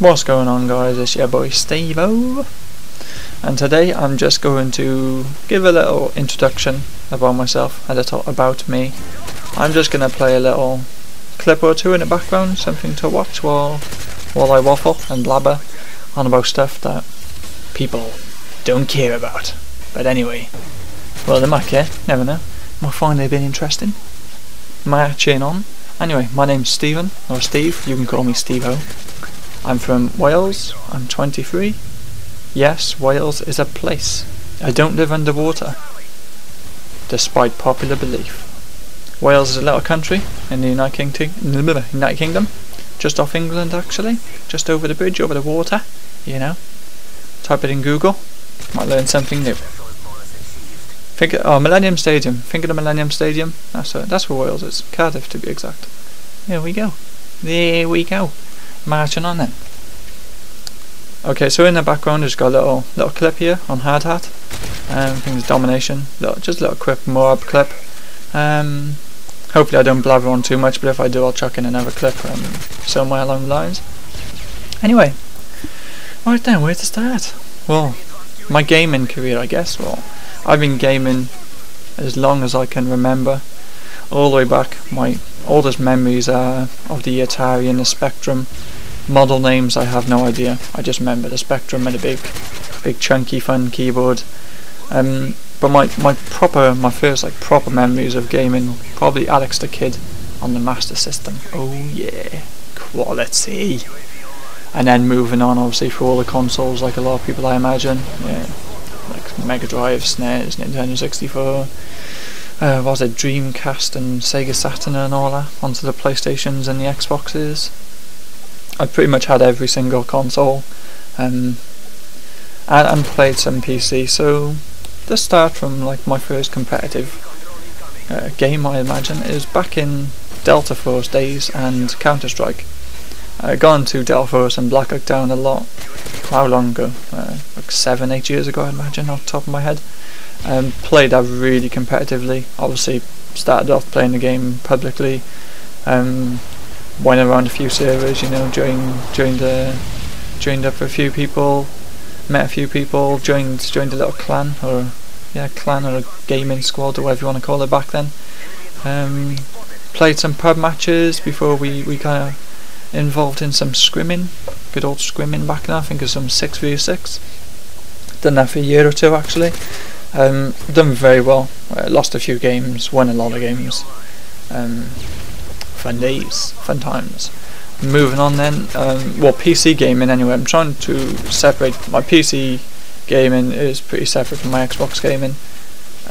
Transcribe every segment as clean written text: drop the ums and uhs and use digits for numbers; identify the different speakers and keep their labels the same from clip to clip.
Speaker 1: What's going on, guys? It's your boy Stevo, and today I'm just going to give a little introduction about myself, a little about me. I'm just going to play a little clip or two in the background, something to watch while I waffle and blabber on about stuff that people don't care about. But anyway, well, they might care, never know. Might find they've been interesting. Might chain on. Anyway, my name's Stephen, or Steve, you can call me Stevo. I'm from Wales, I'm 23. Yes, Wales is a place. I don't live underwater, despite popular belief. Wales is a little country in the United Kingdom, just off England actually, just over the bridge, over the water, you know. Type it in Google, might learn something new. Millennium Stadium, think of the Millennium Stadium, that's where Wales is, Cardiff to be exact. There we go, marching on then. Okay, so in the background just got a little clip here on Hard Hat. I think it's Domination, just a little quick MoAB clip. Hopefully I don't blabber on too much, but if I do I'll chuck in another clip somewhere along the lines. Anyway, right then, where to start? Well, my gaming career, I guess. Well, I've been gaming as long as I can remember, all the way back. My oldest memories are of the Atari and the Spectrum. Model names I have no idea, I just remember the Spectrum and a big chunky fun keyboard. But my first proper memories of gaming, probably Alex the Kid on the Master System. Oh yeah, quality. And then moving on obviously for all the consoles, like a lot of people I imagine, yeah, like Mega Drive, SNES, Nintendo 64, Dreamcast and Sega Saturn and all that, onto the PlayStations and the Xboxes. I pretty much had every single console, and played some PC. So to start from my first competitive game, I imagine, is back in Delta Force days and Counter Strike. I got into Delta Force and Black Hawk Down a lot. How long ago? Like 7-8 years ago, I imagine, off the top of my head. Played that really competitively. Obviously, started off playing the game publicly. Went around a few servers, you know, joined up a few people, met a few people, joined a little clan or a gaming squad or whatever you want to call it back then. Played some pub matches before we kind of involved in some scrimming, good old scrimming back then. I think it was some 6v6. Done that for a year or two actually. Done very well. Lost a few games, won a lot of games. Fun days, fun times. Moving on then, well, PC gaming anyway. I'm trying to separate. My PC gaming is pretty separate from my Xbox gaming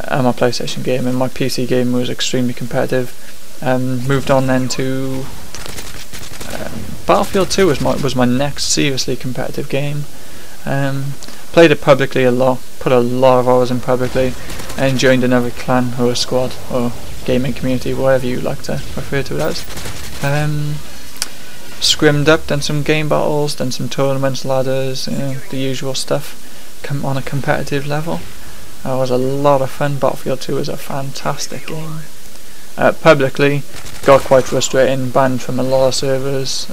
Speaker 1: and my PlayStation gaming. My PC gaming was extremely competitive. Moved on then to Battlefield 2 was my next seriously competitive game. Played it publicly a lot, put a lot of hours in publicly, and joined another clan or a squad or gaming community, whatever you like to refer to it as. Scrimmed up, done some game battles, done some tournaments, ladders, you know, the usual stuff. On a competitive level. It was a lot of fun. Battlefield 2 is a fantastic game. Publicly, got quite frustrating, banned from a lot of servers.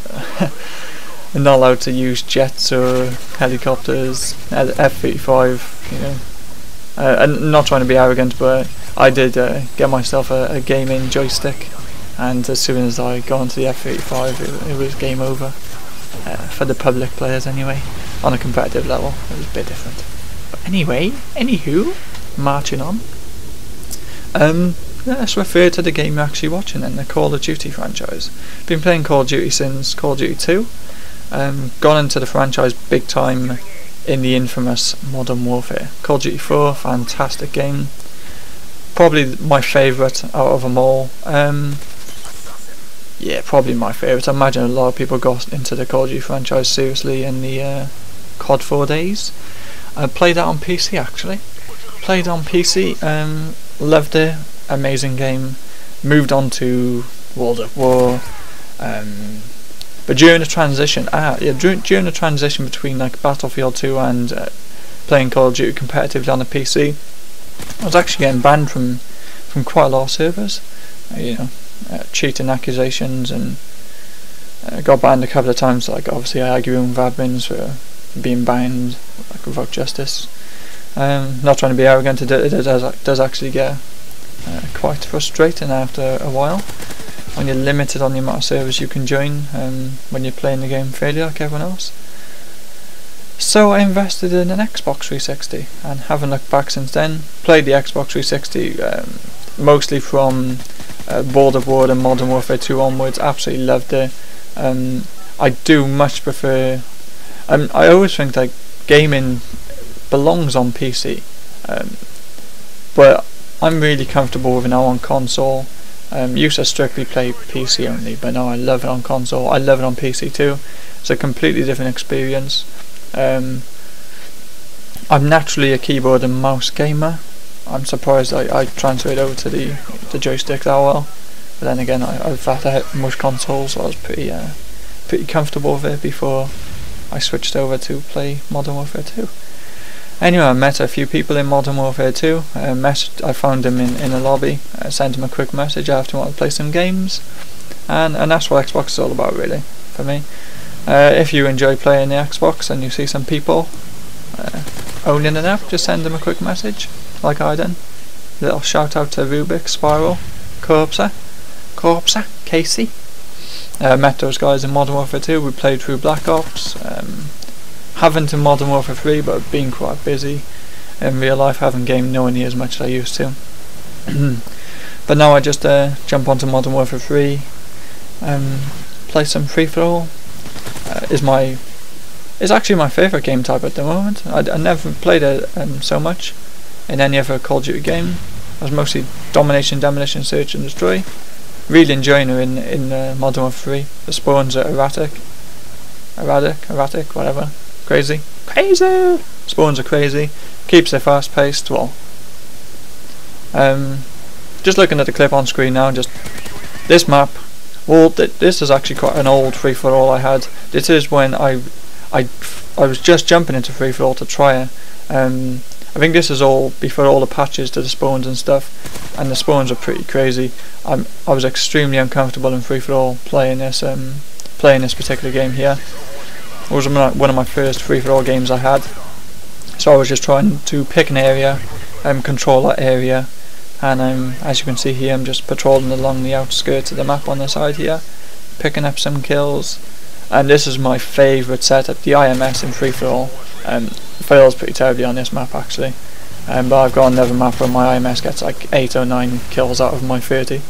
Speaker 1: Not allowed to use jets or helicopters, F-35, you know. I'm not trying to be arrogant, but I did get myself a gaming joystick, and as soon as I got onto the F-35 it was game over, for the public players anyway. On a competitive level it was a bit different. But anyway, anywho, marching on. Let's refer to the game you're actually watching then, the Call of Duty franchise. Been playing Call of Duty since Call of Duty 2. Gone into the franchise big time in the infamous Modern Warfare. Call of Duty 4, fantastic game. Probably my favourite out of them all. Yeah, probably my favourite. I imagine a lot of people got into the Call of Duty franchise seriously in the COD 4 days. I played that on PC actually. Played on PC, loved it, amazing game. Moved on to World at War. But during the transition, during the transition between Battlefield 2 and playing Call of Duty competitively on the PC, I was actually getting banned from quite a lot of servers. You know, cheating accusations and got banned a couple of times, like obviously arguing with admins for being banned like without justice. Not trying to be arrogant, it does actually get quite frustrating after a while when you're limited on the amount of servers you can join when you're playing the game fairly like everyone else. So I invested in an Xbox 360 and haven't looked back since then. Played the Xbox 360 mostly from World of War and Modern Warfare 2 onwards. Absolutely loved it. I do much prefer. I always think that gaming belongs on PC, but I'm really comfortable with it now on console. Used to strictly play PC only, but now I love it on console. I love it on PC too. It's a completely different experience. I'm naturally a keyboard and mouse gamer. I'm surprised I transferred over to the joystick that well, but then again I've had most consoles, so I was pretty comfortable with it before I switched over to play Modern Warfare 2. Anyway, I met a few people in Modern Warfare 2. I found them in a lobby, sent them a quick message after I wanted to play some games, and that's what Xbox is all about really for me. If you enjoy playing the Xbox and you see some people owning an app, just send them a quick message like I done. Little shout out to Rubik, Spiral, Corpsa, Casey. Met those guys in Modern Warfare 2. We played through Black Ops. Haven't in Modern Warfare 3, but been quite busy in real life. Haven't gamed nowhere near as much as I used to. But now I just jump onto Modern Warfare 3, play some free for all. Is actually my favourite game type at the moment. I never played it so much in any other Call of Duty game. I was mostly domination, demolition, search and destroy. Really enjoying it in Modern Warfare 3. The spawns are erratic, whatever. Crazy. Spawns are crazy. Keeps it fast paced. Well, just looking at the clip on screen now. Just this map. Well, this is actually quite an old free for all I had. This is when I was just jumping into free for all to try it. I think this is all before all the patches to the spawns and stuff, and the spawns are pretty crazy. I was extremely uncomfortable in free for all playing this particular game here. It was one of my first free for all games I had, so I was just trying to pick an area, control that area, and as you can see here, I'm just patrolling along the outskirts of the map on the side here, picking up some kills. And this is my favourite setup, the IMS in free for all. Fails pretty terribly on this map actually, but I've got another map where my IMS gets like 8 or 9 kills out of my 30.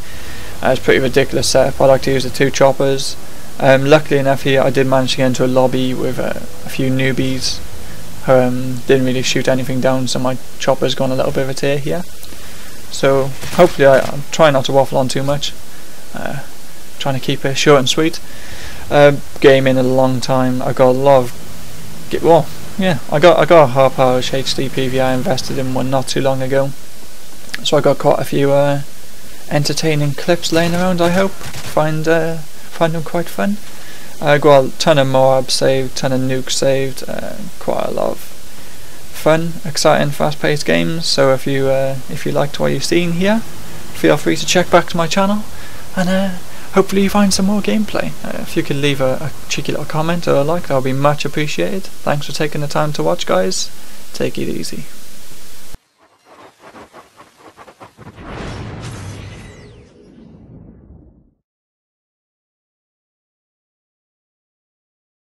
Speaker 1: It's pretty ridiculous setup. I like to use the 2 choppers. Luckily enough here I did manage to get into a lobby with a few newbies who didn't really shoot anything down, so my chopper's gone a little bit of a tear here. So hopefully I'm trying not to waffle on too much, trying to keep it short and sweet. Gaming a long time. I got a lot of I got a high-power HD PVR. invested in one not too long ago, so I got quite a few entertaining clips laying around. I hope find them quite fun. I got a ton of MoAB saved, ton of nukes saved, quite a lot of fun, exciting, fast-paced games. So if you liked what you've seen here, feel free to check back to my channel, and hopefully you find some more gameplay. If you could leave a cheeky little comment or a like, that would be much appreciated. Thanks for taking the time to watch, guys. Take it easy.